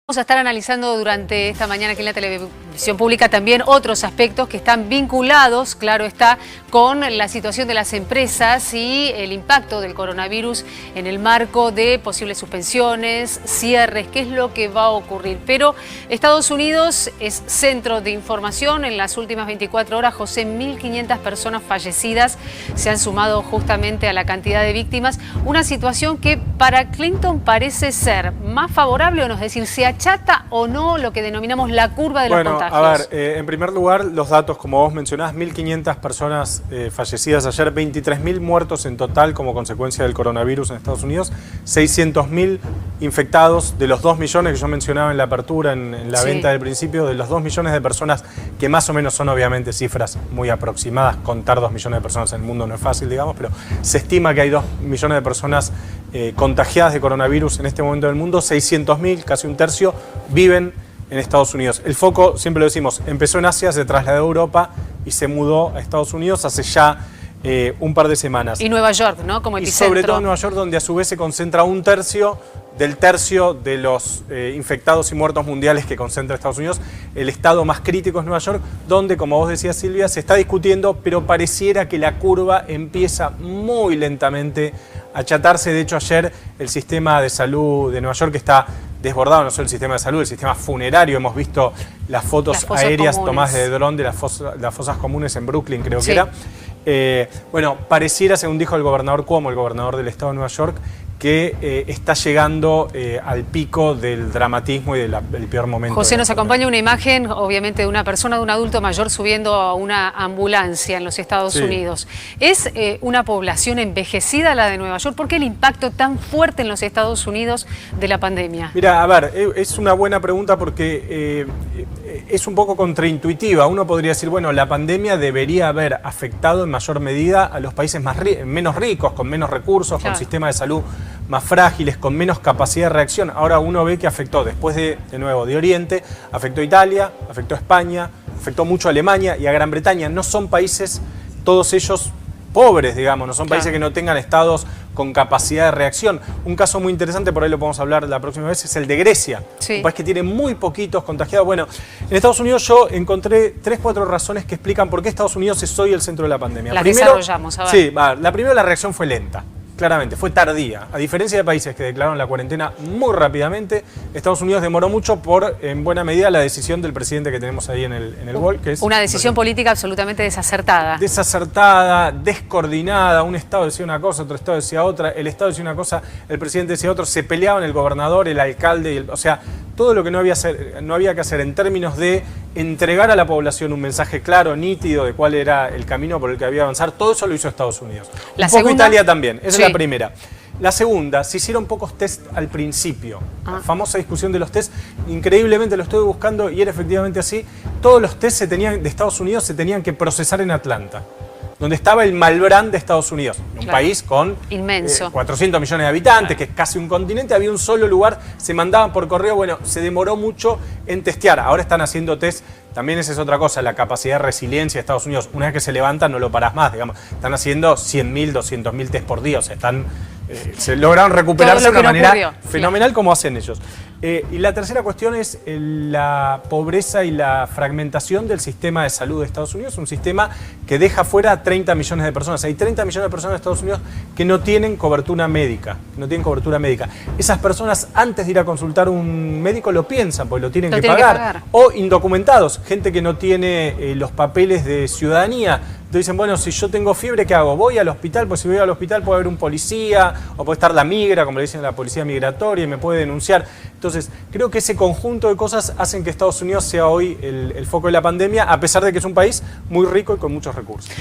Vamos a estar analizando durante esta mañana aquí en la televisión pública también otros aspectos que están vinculados, claro está, con la situación de las empresas y el impacto del coronavirus en el marco de posibles suspensiones, cierres, qué es lo que va a ocurrir. Pero Estados Unidos es centro de información. En las últimas 24 horas, José, 1.500 personas fallecidas se han sumado justamente a la cantidad de víctimas. Una situación que para Clinton parece ser más favorable, o no, es decir, se achata o no lo que denominamos la curva de los contagios. A ver, en primer lugar, los datos, como vos mencionás, 1.500 personas fallecidas ayer, 23.000 muertos en total como consecuencia del coronavirus en Estados Unidos, 600.000 infectados de los 2 millones que yo mencionaba en la apertura, en la venta del principio, de los 2 millones de personas, que más o menos son obviamente cifras muy aproximadas. Contar 2 millones de personas en el mundo no es fácil, digamos, pero se estima que hay 2 millones de personas contagiadas de coronavirus en este momento del mundo. 600.000, casi un tercio, viven en Estados Unidos. El foco, siempre lo decimos, empezó en Asia, se trasladó a Europa y se mudó a Estados Unidos hace ya un par de semanas. Y Nueva York, ¿no? Como epicentro. Y sobre todo en Nueva York, donde a su vez se concentra un tercio de los infectados y muertos mundiales que concentra Estados Unidos. El estado más crítico es Nueva York, donde, como vos decías, Silvia, se está discutiendo, pero pareciera que la curva empieza muy lentamente a achatarse. De hecho, ayer el sistema de salud de Nueva York está desbordado, no solo el sistema de salud, el sistema funerario. Hemos visto las fotos aéreas tomadas de dron de las fosas comunes en Brooklyn, creo que era. Bueno, pareciera, según dijo el gobernador Cuomo, el gobernador del estado de Nueva York, que está llegando al pico del dramatismo y del peor momento. José, nos acompaña una imagen, obviamente, de una persona, de un adulto mayor subiendo a una ambulancia en los Estados Unidos. ¿Es una población envejecida la de Nueva York? ¿Por qué el impacto tan fuerte en los Estados Unidos de la pandemia? Mira, a ver, es una buena pregunta porque es un poco contraintuitiva. Uno podría decir, bueno, la pandemia debería haber afectado en mayor medida a los países menos ricos, con menos recursos, con sistemas de salud más frágiles, con menos capacidad de reacción. Ahora uno ve que afectó, después de nuevo, de Oriente, afectó a Italia, afectó a España, afectó mucho a Alemania y a Gran Bretaña. No son países, todos ellos, pobres, digamos, no son países que no tengan estados con capacidad de reacción. Un caso muy interesante, por ahí lo podemos hablar la próxima vez, es el de Grecia, un país que tiene muy poquitos contagiados. Bueno, en Estados Unidos yo encontré 3-4 razones que explican por qué Estados Unidos es hoy el centro de la pandemia. Las desarrollamos, a ver. Sí, la primera, la reacción fue lenta. Claramente, fue tardía. A diferencia de países que declararon la cuarentena muy rápidamente, Estados Unidos demoró mucho por, en buena medida, la decisión del presidente que tenemos ahí en el Wall, que es una decisión política absolutamente desacertada. Desacertada, descoordinada. Un estado decía una cosa, otro estado decía otra. El estado decía una cosa, el presidente decía otra. Se peleaban el gobernador, el alcalde, o sea, todo lo que no había que hacer en términos de entregar a la población un mensaje claro, nítido, de cuál era el camino por el que había que avanzar. Todo eso lo hizo Estados Unidos. Un poco Italia también. Esa es la primera. La segunda, se hicieron pocos test al principio. La famosa discusión de los test, increíblemente lo estuve buscando y era efectivamente así. Todos los test de Estados Unidos se tenían que procesar en Atlanta, donde estaba el Malbrán de Estados Unidos, un país con inmenso, 400 millones de habitantes, que es casi un continente. Había un solo lugar, se mandaban por correo. Bueno, se demoró mucho en testear. Ahora están haciendo test. También esa es otra cosa, la capacidad de resiliencia de Estados Unidos. Una vez que se levanta no lo parás más, digamos. Están haciendo 100.000, 200.000 test por día. O sea, se lograron recuperarse de una manera fenomenal como hacen ellos. Y la tercera cuestión es la pobreza y la fragmentación del sistema de salud de Estados Unidos. Un sistema que deja fuera a 30 millones de personas. Hay 30 millones de personas en Estados Unidos que no tienen cobertura médica. Esas personas, antes de ir a consultar a un médico, lo piensan, porque lo tienen que pagar. O indocumentados, gente que no tiene los papeles de ciudadanía. Entonces dicen, bueno, si yo tengo fiebre, ¿qué hago? Voy al hospital, pues si voy al hospital puede haber un policía, o puede estar la migra, como le dicen, la policía migratoria, y me puede denunciar. Entonces, creo que ese conjunto de cosas hacen que Estados Unidos sea hoy el foco de la pandemia, a pesar de que es un país muy rico y con muchos recursos.